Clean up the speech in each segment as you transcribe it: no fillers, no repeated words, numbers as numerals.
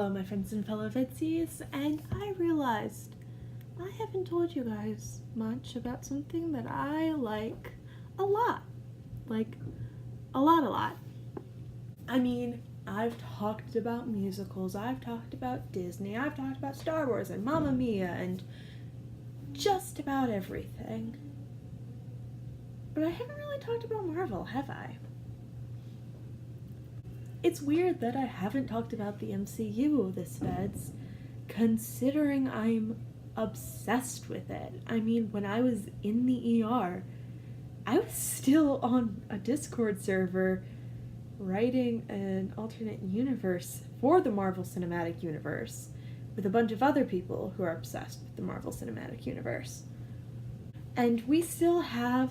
Hello my friends and fellow VEDSies, and I realized I haven't told you guys much about something that I like a lot. Like, a lot. I mean, I've talked about musicals, I've talked about Disney, I've talked about Star Wars and Mamma Mia and just about everything. But I haven't really talked about Marvel, have I? It's weird that I haven't talked about the MCU this VEDS, considering I'm obsessed with it. I mean, when I was in the ER, I was still on a Discord server writing an alternate universe for the Marvel Cinematic Universe with a bunch of other people who are obsessed with the Marvel Cinematic Universe. And we still have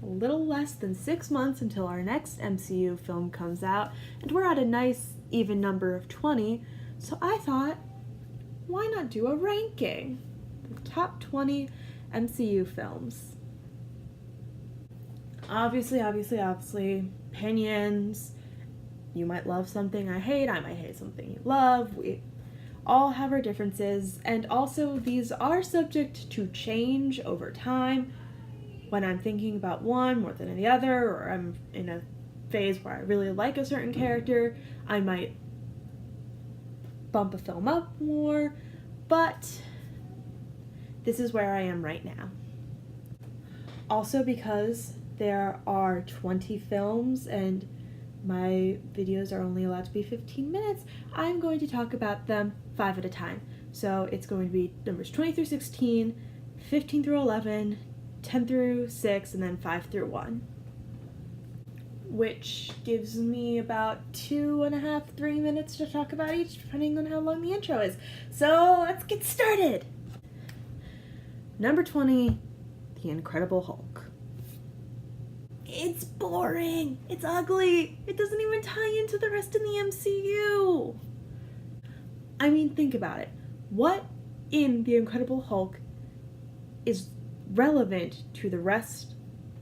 a little less than 6 months until our next MCU film comes out, and we're at a nice even number of 20, so I thought, why not do a ranking? The top 20 MCU films. Obviously, opinions. You might love something I hate, I might hate something you love. We all have our differences, and also these are subject to change over time. When I'm thinking about one more than the other, or I'm in a phase where I really like a certain character, I might bump a film up more, but this is where I am right now. Also, because there are 20 films and my videos are only allowed to be 15 minutes, I'm going to talk about them 5 at a time. So it's going to be numbers 20 through 16, 15 through 11, 10 through 6, and then 5 through 1. Which gives me about 2.5, 3 minutes to talk about each, depending on how long the intro is. So let's get started! Number 20, The Incredible Hulk. It's boring! It's ugly! It doesn't even tie into the rest of the MCU! I mean, think about it. What in The Incredible Hulk is relevant to the rest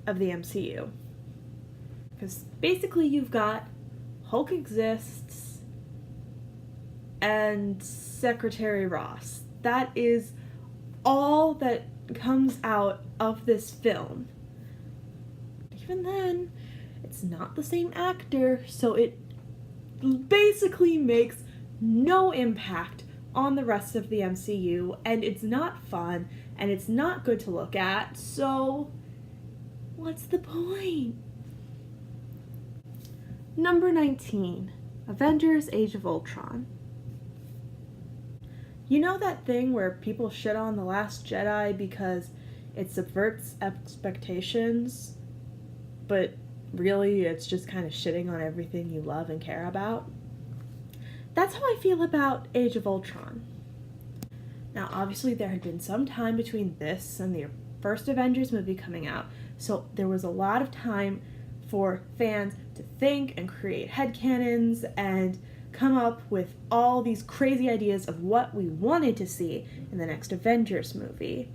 of the MCU? Because basically you've got Hulk exists and Secretary Ross. That is all that comes out of this film. Even then, it's not the same actor, so it basically makes no impact on the rest of the MCU, and it's not fun, and it's not good to look at, so what's the point? Number 19, Avengers Age of Ultron. You know that thing where people shit on The Last Jedi because it subverts expectations, but really it's just kind of shitting on everything you love and care about? That's how I feel about Age of Ultron. Now, obviously there had been some time between this and the first Avengers movie coming out, so there was a lot of time for fans to think and create headcanons and come up with all these crazy ideas of what we wanted to see in the next Avengers movie.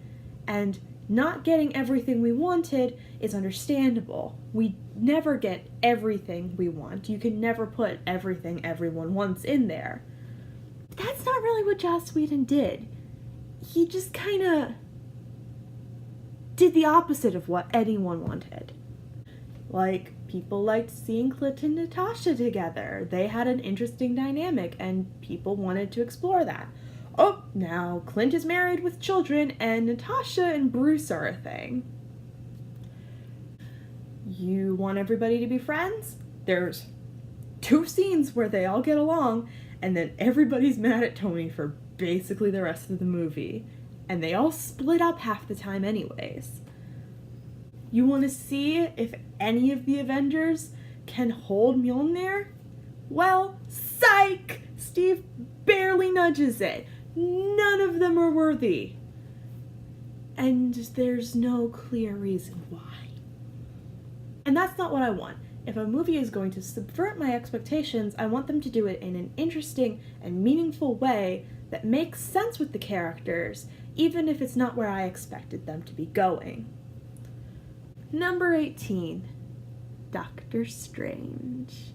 And not getting everything we wanted is understandable. We never get everything we want. You can never put everything everyone wants in there. But that's not really what Joss Whedon did. He just kind of did the opposite of what anyone wanted. Like, people liked seeing Clint and Natasha together. They had an interesting dynamic, and people wanted to explore that. Oh, now Clint is married with children, and Natasha and Bruce are a thing. You want everybody to be friends? There's 2 scenes where they all get along, and then everybody's mad at Tony for basically the rest of the movie. And they all split up half the time anyways. You want to see if any of the Avengers can hold Mjolnir? Well, psych! Steve barely nudges it. None of them are worthy. And there's no clear reason why. And that's not what I want. If a movie is going to subvert my expectations, I want them to do it in an interesting and meaningful way that makes sense with the characters, even if it's not where I expected them to be going. Number 18, Doctor Strange.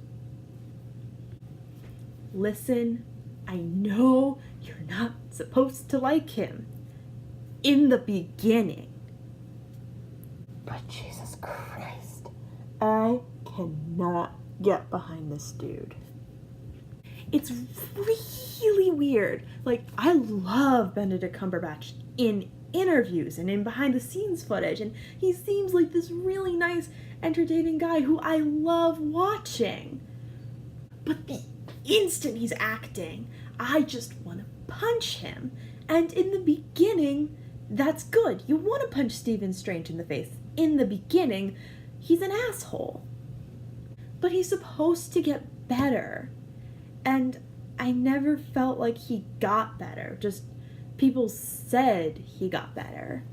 Listen, I know you're not supposed to like him in the beginning. But Jesus Christ, I cannot get behind this dude. It's really weird. Like, I love Benedict Cumberbatch in interviews and in behind the scenes footage, and he seems like this really nice, entertaining guy who I love watching. But the instant he's acting, I just want to punch him. And in the beginning, that's good. You want to punch Stephen Strange in the face. In the beginning, he's an asshole. But he's supposed to get better. And I never felt like he got better. Just people said he got better.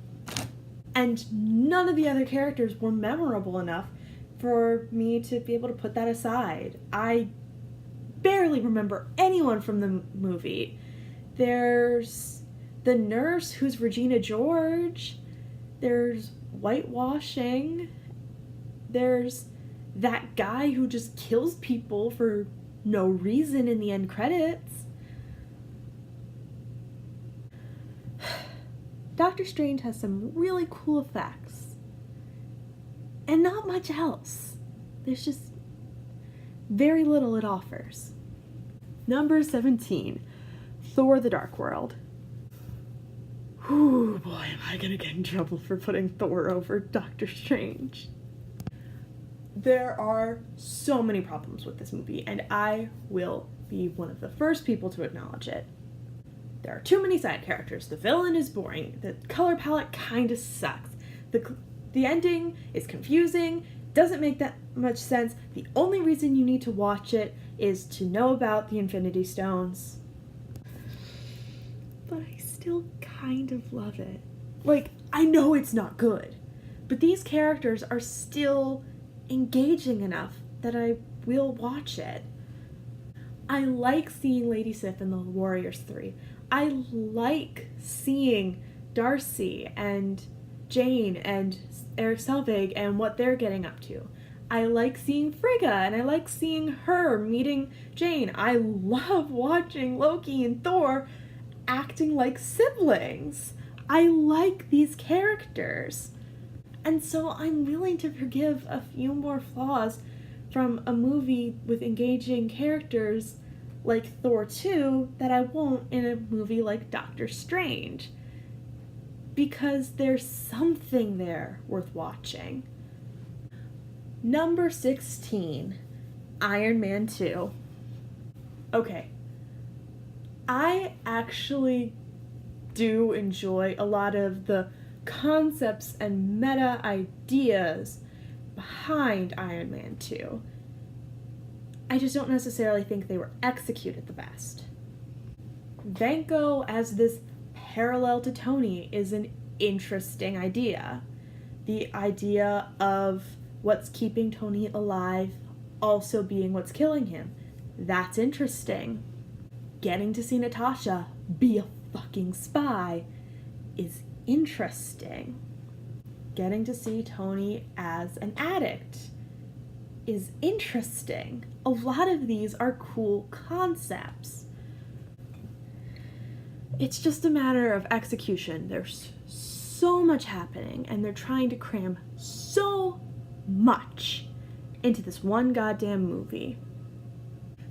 And none of the other characters were memorable enough for me to be able to put that aside. I barely remember anyone from the movie. There's the nurse who's Regina George. There's whitewashing. There's that guy who just kills people for no reason in the end credits. Doctor Strange has some really cool effects. And not much else. There's just very little it offers. Number 17, Thor: The Dark World. Whew, boy, am I gonna get in trouble for putting Thor over Doctor Strange. There are so many problems with this movie, and I will be one of the first people to acknowledge it. There are too many side characters, the villain is boring, the color palette kinda sucks, the ending is confusing, doesn't make that much sense. The only reason you need to watch it is to know about the Infinity Stones. But I still kind of love it. Like, I know it's not good, but these characters are still engaging enough that I will watch it. I like seeing Lady Sif in the Warriors 3. I like seeing Darcy and Jane and Eric Selvig and what they're getting up to. I like seeing Frigga, and I like seeing her meeting Jane. I love watching Loki and Thor acting like siblings. I like these characters. And so I'm willing to forgive a few more flaws from a movie with engaging characters like Thor 2 that I won't in a movie like Doctor Strange. Because there's something there worth watching. Number 16, Iron Man 2. Okay. I actually do enjoy a lot of the concepts and meta ideas behind Iron Man 2. I just don't necessarily think they were executed the best. Vanko as this parallel to Tony is an interesting idea. The idea of what's keeping Tony alive also being what's killing him. That's interesting. Getting to see Natasha be a fucking spy is interesting. Getting to see Tony as an addict is interesting. A lot of these are cool concepts. It's just a matter of execution. There's so much happening, and they're trying to cram so much into this one goddamn movie.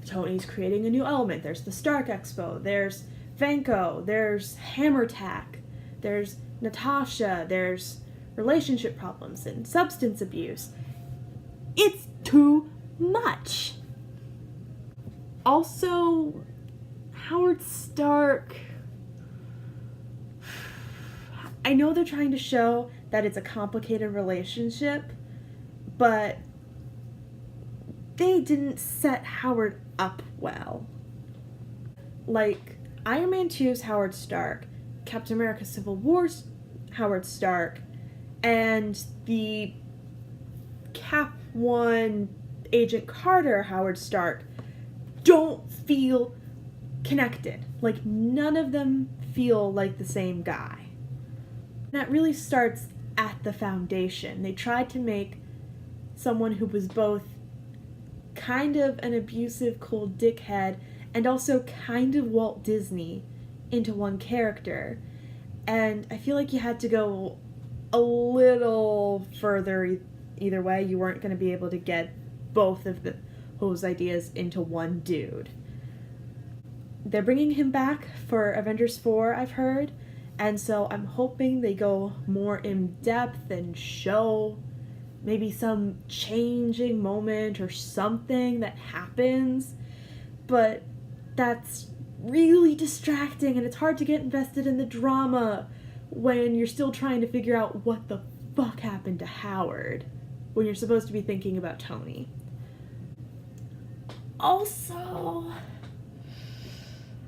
Tony's creating a new element. There's the Stark Expo. There's Vanko. There's Hammer Tack. There's Natasha. There's relationship problems and substance abuse. It's too much. Also, Howard Stark. I know they're trying to show that it's a complicated relationship, but they didn't set Howard up well. Like, Iron Man 2's Howard Stark, Captain America Civil War's Howard Stark, and the Cap 1 Agent Carter Howard Stark don't feel connected. Like, none of them feel like the same guy. That really starts at the foundation. They tried to make someone who was both kind of an abusive, cold dickhead and also kind of Walt Disney into one character. And I feel like you had to go a little further either way. You weren't going to be able to get both of those ideas into one dude. They're bringing him back for Avengers 4, I've heard, and so I'm hoping they go more in depth and show maybe some changing moment or something that happens, but that's really distracting and it's hard to get invested in the drama when you're still trying to figure out what the fuck happened to Howard when you're supposed to be thinking about Tony. Also,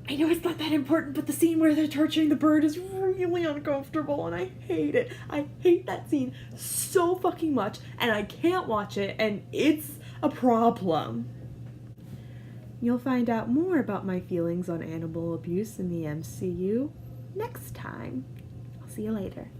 I know it's not that important, but the scene where they're torturing the bird is really uncomfortable and I hate it. I hate that scene so fucking much and I can't watch it and it's a problem. You'll find out more about my feelings on animal abuse in the MCU next time. I'll see you later.